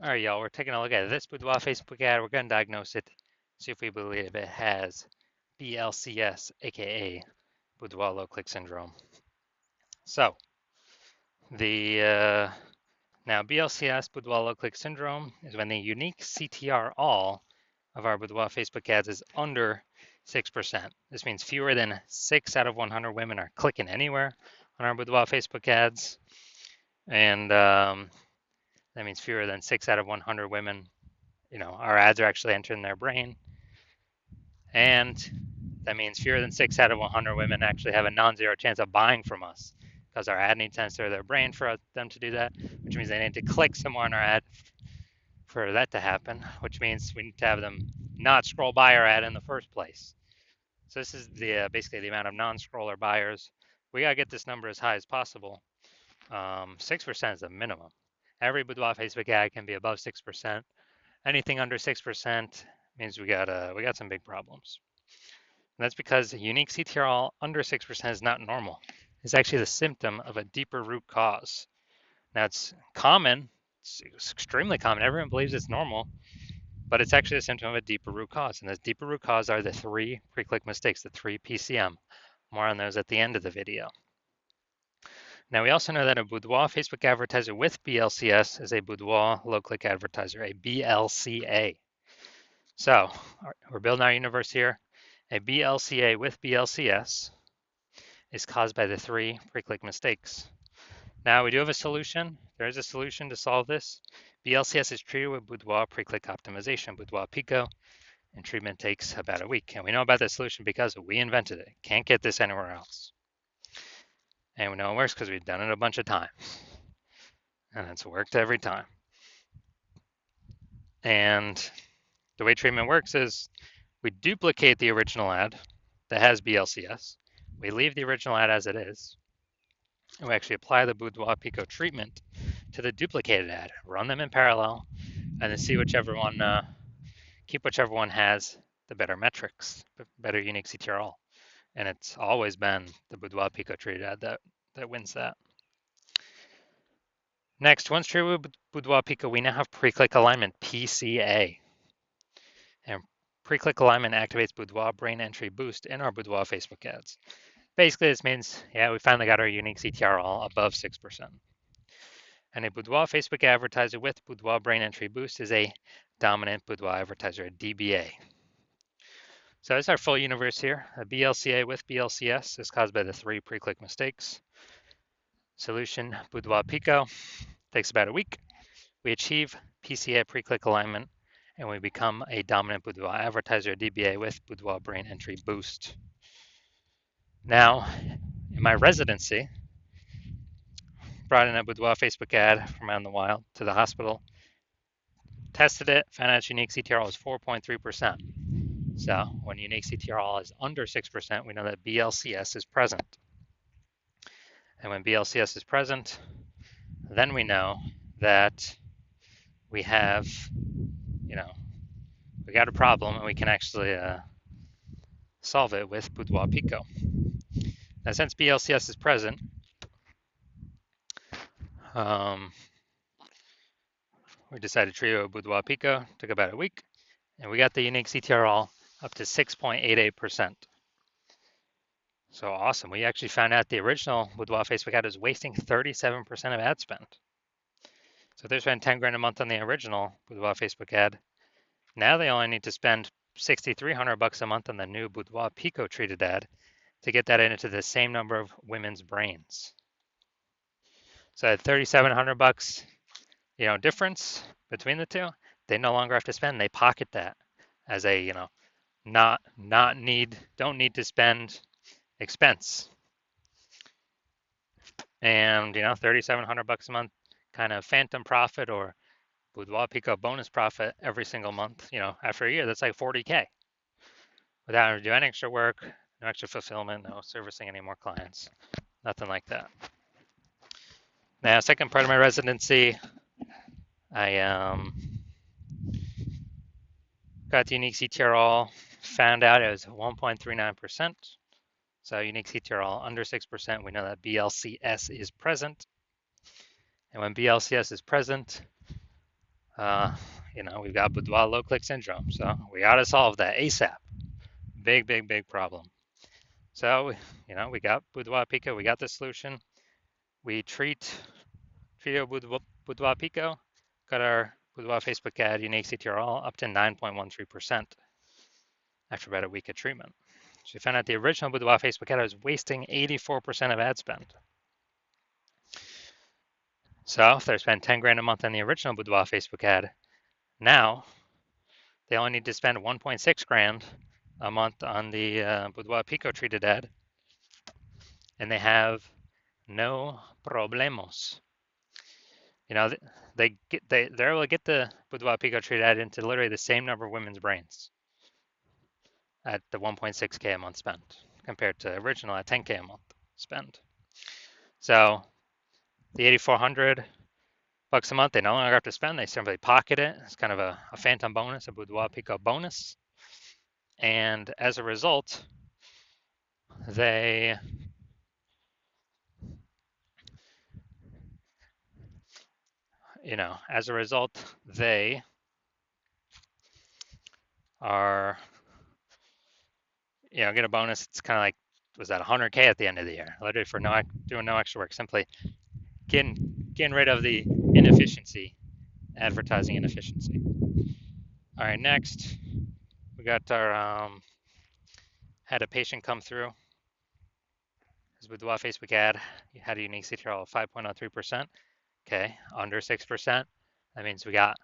All right, y'all, we're taking a look at this Boudoir Facebook ad. We're going to diagnose it, see if we believe it has BLCS, aka Boudoir low click syndrome. So, the now BLCS, Boudoir low click syndrome, is when the unique CTR all of our Boudoir Facebook ads is under 6%. This means fewer than 6 out of 100 women are clicking anywhere on our Boudoir Facebook ads. And that means fewer than 6 out of 100 women, our ads are actually entering their brain. And that means fewer than 6 out of 100 women actually have a non-zero chance of buying from us because our ad needs to enter their brain for them to do that, which means they need to click somewhere on our ad for that to happen, which means we need to have them not scroll by our ad in the first place. So this is the basically the amount of non-scroller buyers. We gotta get this number as high as possible. 6% is the minimum. Every Boudoir Facebook ad can be above 6%. Anything under 6% means we got some big problems. And that's because unique CTRL under 6% is not normal. It's actually the symptom of a deeper root cause. Now it's common, it's extremely common. Everyone believes it's normal, but it's actually a symptom of a deeper root cause. And those deeper root cause are the 3 pre-click mistakes, the 3 PCM. More on those at the end of the video. Now we also know that a Boudoir Facebook advertiser with BLCS is a Boudoir low-click advertiser, a BLCA. So we're building our universe here. A BLCA with BLCS is caused by the 3 pre-click mistakes. Now we do have a solution. There is a solution to solve this. BLCS is treated with Boudoir pre-click optimization, Boudoir Pico, and treatment takes about a week. And we know about the solution because we invented it. Can't get this anywhere else. And we know it works because we've done it a bunch of times. And it's worked every time. And the way treatment works is we duplicate the original ad that has BLCS. We leave the original ad as it is. And we actually apply the Boudoir Pico treatment to the duplicated ad, run them in parallel, and then see whichever one, keep whichever one has the better metrics, better unique CTRL. And it's always been the Boudoir Pico treated ad that wins that. Next, once treated with Boudoir Pico, we now have pre-click alignment, PCA. And pre-click alignment activates Boudoir brain entry boost in our Boudoir Facebook ads. Basically, this means, yeah, we finally got our unique CTRL above 6%. And a Boudoir Facebook advertiser with Boudoir brain entry boost is a dominant Boudoir advertiser, a DBA. So that's our full universe here. A BLCA with BLCS is caused by the 3 pre-click mistakes. Solution, Boudoir Pico, takes about a week. We achieve PCA pre-click alignment, and we become a dominant Boudoir advertiser, DBA with Boudoir brain entry boost. Now, in my residency, brought in a Boudoir Facebook ad from out in the wild to the hospital, tested it, found out its unique CTRL is 4.3%. So when unique CTRL is under 6%, we know that BLCS is present. And when BLCS is present, then we know that we have, we got a problem and we can actually solve it with Boudoir Pico. Now, since BLCS is present, we decided to trio Boudoir Pico, took about a week, and we got the unique CTRL up to 6.88%. So awesome. We actually found out the original Boudoir Facebook ad is wasting 37% of ad spend. So if they spend 10 grand a month on the original Boudoir Facebook ad, now they only need to spend 6,300 bucks a month on the new Boudoir Pico treated ad to get that into the same number of women's brains. So at 3,700 bucks, difference between the two, they no longer have to spend. They pocket that as a, don't need to spend expense. And 3,700 bucks a month kind of phantom profit or Boudoir Pico bonus profit every single month. After a year, that's like 40K without having to do any extra work, no extra fulfillment, no servicing any more clients, nothing like that. Now, second part of my residency, I got the unique CTRL, found out it was 1.39%. So unique CTRL under 6%, we know that BLCS is present. And when BLCS is present, We've got boudoir low click syndrome, so we got to solve that ASAP. Big, big, big problem. So, we got boudoir pico, we got the solution. We treated boudoir pico, got our boudoir Facebook ad unique CTRL up to 9.13% after about a week of treatment. So we found out the original boudoir Facebook ad was wasting 84% of ad spend. So if they spend 10 grand a month on the original boudoir Facebook ad, now they only need to spend 1.6 grand a month on the boudoir pico treated ad, and they have no problemos. They're able to get the boudoir pico treated ad into literally the same number of women's brains at the 1.6K a month spent compared to original at 10K a month spend. So the 8,400 bucks a month they no longer have to spend. They simply pocket it. It's kind of a phantom bonus, a boudoir pico bonus. And as a result, they they are get a bonus. It's kind of like, was that 100K at the end of the year, literally for doing no extra work, simply getting rid of the inefficiency, advertising inefficiency. All right, next we got our had a patient come through. His boudoir Facebook ad had a unique CTRL of 5.03%. Okay, under 6%. That means we got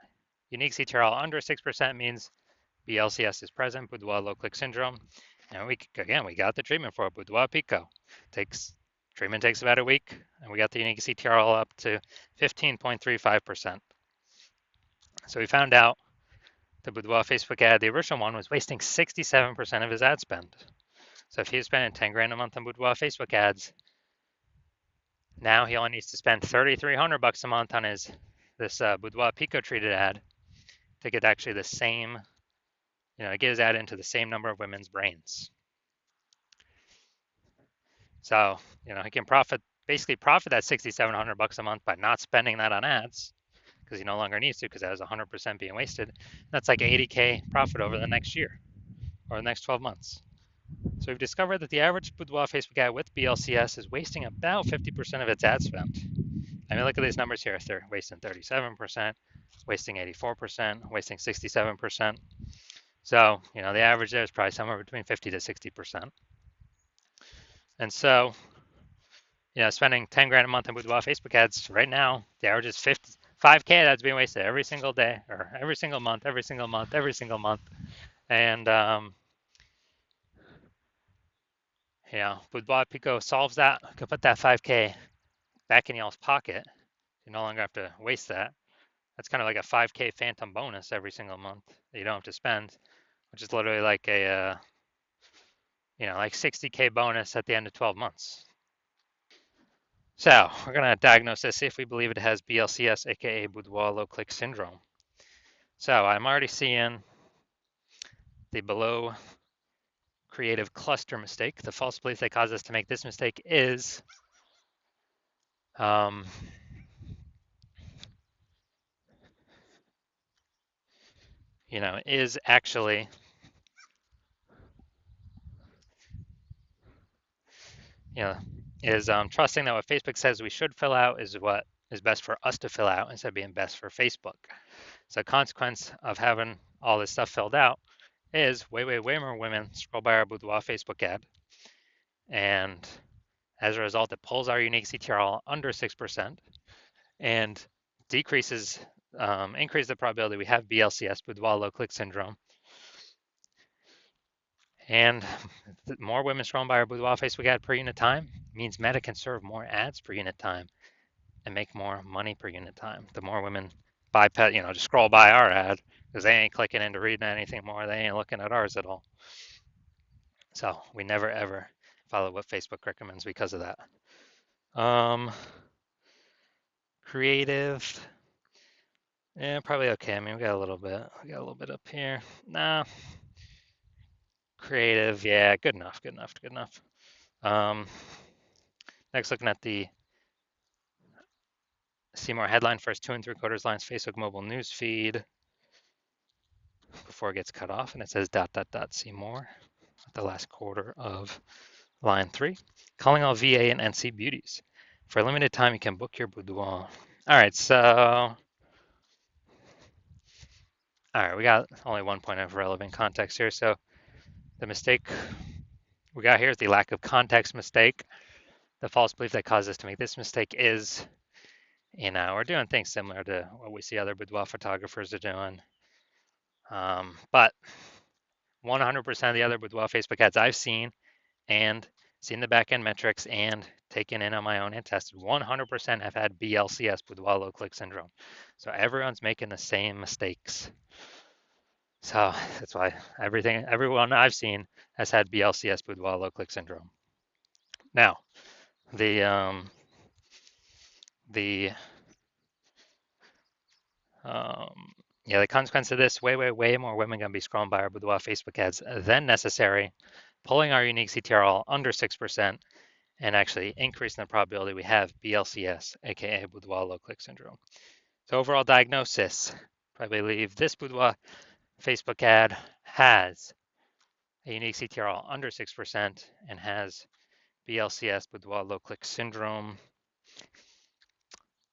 unique CTRL under 6% means BLCS is present, boudoir low click syndrome. And we got the treatment for it, boudoir pico. Treatment takes about a week, and we got the unique CTRL up to 15.35%. So we found out the boudoir Facebook ad, the original one, was wasting 67% of his ad spend. So if he was spending 10 grand a month on boudoir Facebook ads, now he only needs to spend 3,300 bucks a month on this boudoir pico treated ad to get actually the same, get his ad into the same number of women's brains. So, he can basically profit that 6,700 bucks a month by not spending that on ads because he no longer needs to because that was 100% being wasted. That's like 80K profit over the next year or the next 12 months. So we've discovered that the average boudoir Facebook ad with BLCS is wasting about 50% of its ad spend. I mean, look at these numbers here. They're wasting 37%, wasting 84%, wasting 67%. So, the average there is probably somewhere between 50 to 60%. And so, spending 10 grand a month on boudoir Facebook ads right now, the average is 5K that's being wasted every single day or every single month. And, boudoir pico solves that. You can put that 5K back in y'all's pocket. You no longer have to waste that. That's kind of like a 5K phantom bonus every single month that you don't have to spend, which is literally like a, like 60K bonus at the end of 12 months. So we're going to diagnose this, see if we believe it has BLCS, aka boudoir low click syndrome. So I'm already seeing the below creative cluster mistake. The false belief that caused us to make this mistake is is actually trusting that what Facebook says we should fill out is what is best for us to fill out instead of being best for Facebook. So a consequence of having all this stuff filled out is way more women scroll by our boudoir Facebook ad. And as a result, it pulls our unique CTRL under 6% and increases the probability we have BLCS, boudoir low click syndrome. And more women scrolling by our boudoir Facebook ad per unit time means Meta can serve more ads per unit time and make more money per unit time. The more women bypass, just scroll by our ad because they ain't clicking into reading anything more. They ain't looking at ours at all. So we never ever follow what Facebook recommends because of that. Creative, yeah, probably okay. I mean, we got a little bit up here. Nah. Creative, yeah, good enough. Next, looking at the See more headline first 2 3/4 lines Facebook mobile news feed before it gets cut off, and it says ... See more at the last quarter of line 3. Calling all VA and NC beauties. For a limited time, you can book your boudoir. All right, so we got only one point of relevant context here. So the mistake we got here is the lack of context mistake. The false belief that caused us to make this mistake is, we're doing things similar to what we see other boudoir photographers are doing. But 100% of the other boudoir Facebook ads I've seen and seen the back-end metrics and taken in on my own and tested, 100% have had BLCS, boudoir low click syndrome. So everyone's making the same mistakes. So that's why everyone I've seen has had BLCS, boudoir low click syndrome. Now, the consequence of this, way more women gonna be scrolling by our boudoir Facebook ads than necessary, pulling our unique CTR all under 6%, and actually increasing the probability we have BLCS, aka boudoir low click syndrome. So overall diagnosis, probably believe this boudoir Facebook ad has a unique CTR all under 6% and has BLCS, boudoir low click syndrome.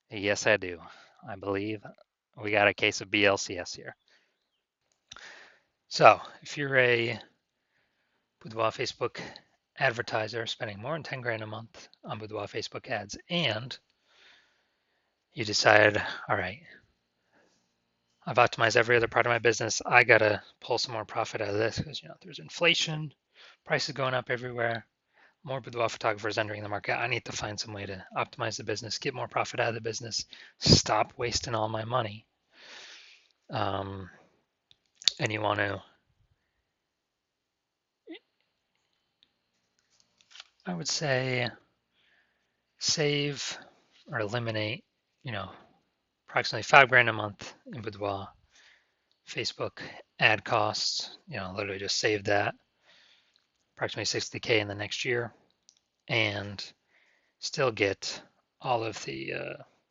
Yes, I do. I believe we got a case of BLCS here. So if you're a boudoir Facebook advertiser spending more than 10 grand a month on boudoir Facebook ads, and you decide, all right, I've optimized every other part of my business, I gotta pull some more profit out of this because there's inflation, prices going up everywhere, more boudoir photographers entering the market. I need to find some way to optimize the business, get more profit out of the business, stop wasting all my money. And you want to, I would say, save or eliminate, approximately 5 grand a month in boudoir Facebook ad costs. Literally just save that, approximately 60K in the next year, and still get all of the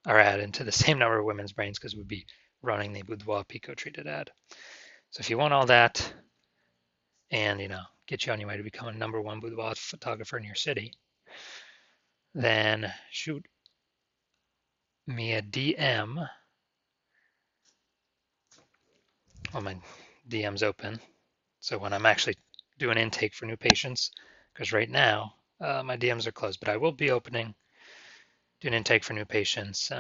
our ad into the same number of women's brains because we'd be running the boudoir Pico treated ad. So if you want all that and get you on your way to become a #1 boudoir photographer in your city, then shoot me a DM. Well, my DM's open, so when I'm actually doing intake for new patients, because right now my DMs are closed, but I will be doing intake for new patients